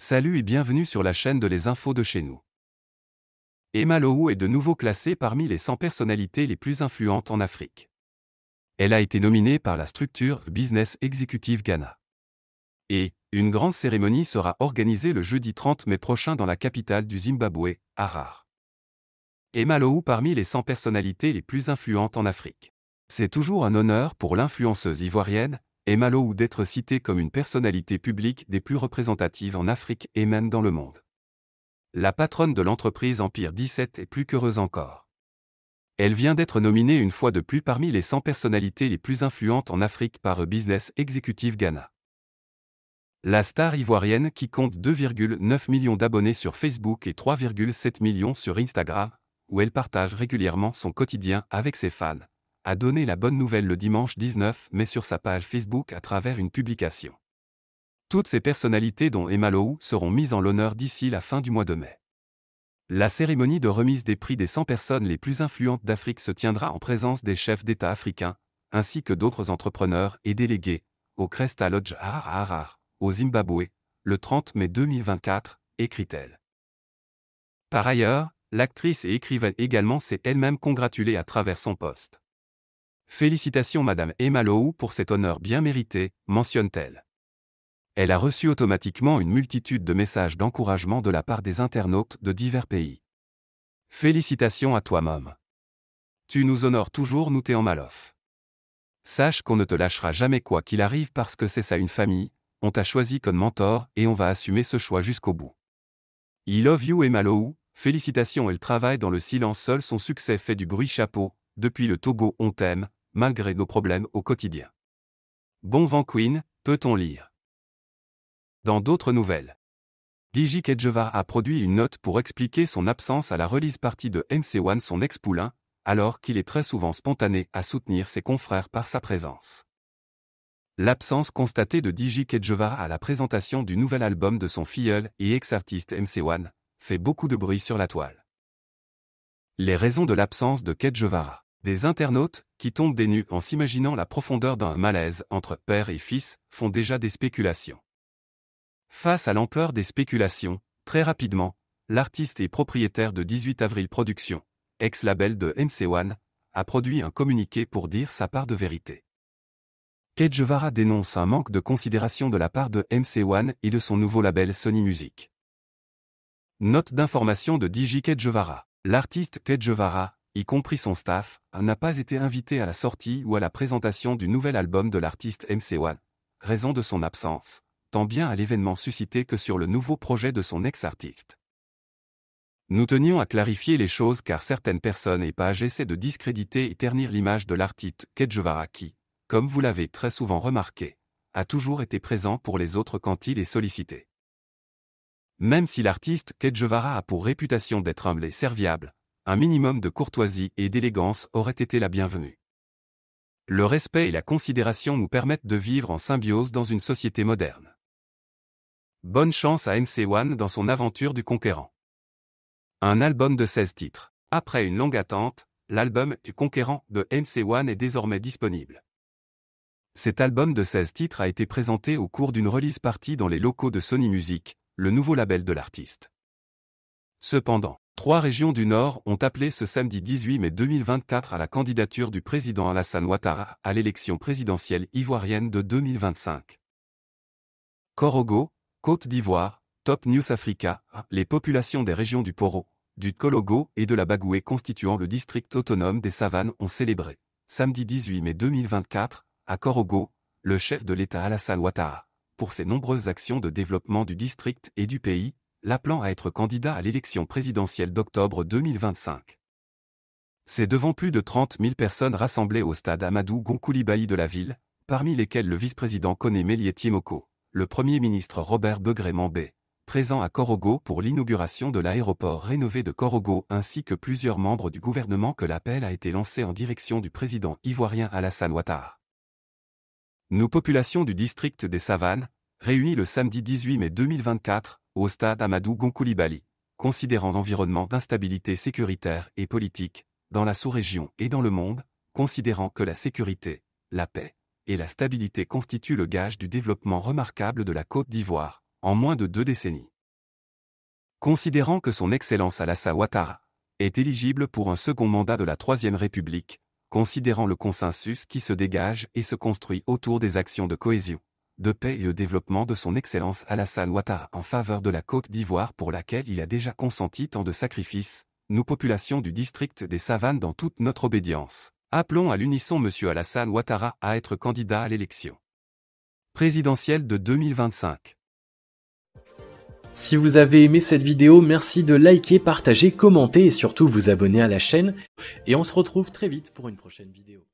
Salut et bienvenue sur la chaîne de Les Infos de chez nous. Emma Lowou est de nouveau classée parmi les 100 personnalités les plus influentes en Afrique. Elle a été nominée par la structure Business Executive Ghana. Et une grande cérémonie sera organisée le jeudi 30 mai prochain dans la capitale du Zimbabwe, Harare. Emma Lowou parmi les 100 personnalités les plus influentes en Afrique. C'est toujours un honneur pour l'influenceuse ivoirienne, Emma Lowou, d'être citée comme une personnalité publique des plus représentatives en Afrique et même dans le monde. La patronne de l'entreprise Empire 17 est plus qu'heureuse encore. Elle vient d'être nominée une fois de plus parmi les 100 personnalités les plus influentes en Afrique par Business Executive Ghana. La star ivoirienne, qui compte 2,9 millions d'abonnés sur Facebook et 3,7 millions sur Instagram, où elle partage régulièrement son quotidien avec ses fans, a donné la bonne nouvelle le dimanche 19 mai sur sa page Facebook à travers une publication. Toutes ces personnalités dont Emma Lowou seront mises en l'honneur d'ici la fin du mois de mai. La cérémonie de remise des prix des 100 personnes les plus influentes d'Afrique se tiendra en présence des chefs d'État africains, ainsi que d'autres entrepreneurs et délégués, au Cresta Lodge à Harare, au Zimbabwe, le 30 mai 2024, écrit-elle. Par ailleurs, l'actrice et écrivaine également s'est elle-même congratulée à travers son post. Félicitations Madame Emma Lowou pour cet honneur bien mérité, mentionne-t-elle. Elle a reçu automatiquement une multitude de messages d'encouragement de la part des internautes de divers pays. Félicitations à toi Mom. Tu nous honores toujours, nous t'en malof. Sache qu'on ne te lâchera jamais quoi qu'il arrive parce que c'est ça une famille, on t'a choisi comme mentor et on va assumer ce choix jusqu'au bout. I love you Emma Lowou, félicitations. Elle travaille dans le silence, seul son succès fait du bruit. Chapeau, depuis le Togo on t'aime, malgré nos problèmes au quotidien. Bon vent Queen, peut-on lire. Dans d'autres nouvelles, Djiki Kedjevara a produit une note pour expliquer son absence à la release party de MC1, son ex-poulain, alors qu'il est très souvent spontané à soutenir ses confrères par sa présence. L'absence constatée de Djiki Kedjevara à la présentation du nouvel album de son filleul et ex-artiste MC1 fait beaucoup de bruit sur la toile. Les raisons de l'absence de Kedjevara. Des internautes, qui tombent des nues en s'imaginant la profondeur d'un malaise entre père et fils, font déjà des spéculations. Face à l'ampleur des spéculations, très rapidement, l'artiste et propriétaire de 18 Avril Productions, ex-label de MC1, a produit un communiqué pour dire sa part de vérité. Kedjevara dénonce un manque de considération de la part de MC1 et de son nouveau label Sony Music. Note d'information de Djiki Kedjevara. L'artiste Kedjevara, y compris son staff, n'a pas été invité à la sortie ou à la présentation du nouvel album de l'artiste MC1, raison de son absence, tant bien à l'événement suscité que sur le nouveau projet de son ex-artiste. Nous tenions à clarifier les choses car certaines personnes et pages essaient de discréditer et ternir l'image de l'artiste Kedjevara qui, comme vous l'avez très souvent remarqué, a toujours été présent pour les autres quand il est sollicité. Même si l'artiste Kedjevara a pour réputation d'être humble et serviable, un minimum de courtoisie et d'élégance aurait été la bienvenue. Le respect et la considération nous permettent de vivre en symbiose dans une société moderne. Bonne chance à MC1 dans son aventure du conquérant. Un album de 16 titres. Après une longue attente, l'album du conquérant de MC1 est désormais disponible. Cet album de 16 titres a été présenté au cours d'une release party dans les locaux de Sony Music, le nouveau label de l'artiste. Cependant, 3 régions du Nord ont appelé ce samedi 18 mai 2024 à la candidature du président Alassane Ouattara à l'élection présidentielle ivoirienne de 2025. Korogo, Côte d'Ivoire, Top News Africa, les populations des régions du Poro, du Kologo et de la Bagoué constituant le district autonome des Savanes ont célébré, samedi 18 mai 2024, à Korogo, le chef de l'État Alassane Ouattara, pour ses nombreuses actions de développement du district et du pays, l'appelant à être candidat à l'élection présidentielle d'octobre 2025. C'est devant plus de 30 000 personnes rassemblées au stade Amadou Gon Coulibaly de la ville, parmi lesquelles le vice-président Koné Mélié Tiemoko, le Premier ministre Robert Begré-Mambé, présent à Korogo pour l'inauguration de l'aéroport rénové de Korogo ainsi que plusieurs membres du gouvernement que l'appel a été lancé en direction du président ivoirien Alassane Ouattara. Nous populations du district des Savanes, réunis le samedi 18 mai 2024, au stade Amadou Gon Coulibaly, considérant l'environnement d'instabilité sécuritaire et politique, dans la sous-région et dans le monde, considérant que la sécurité, la paix et la stabilité constituent le gage du développement remarquable de la Côte d'Ivoire, en moins de 2 décennies. Considérant que son Excellence Alassane Ouattara est éligible pour un second mandat de la Troisième République, considérant le consensus qui se dégage et se construit autour des actions de cohésion, de paix et de développement de son Excellence Alassane Ouattara en faveur de la Côte d'Ivoire pour laquelle il a déjà consenti tant de sacrifices, nous population du district des Savanes dans toute notre obédience, appelons à l'unisson M. Alassane Ouattara à être candidat à l'élection présidentielle de 2025. Si vous avez aimé cette vidéo, merci de liker, partager, commenter et surtout vous abonner à la chaîne. Et on se retrouve très vite pour une prochaine vidéo.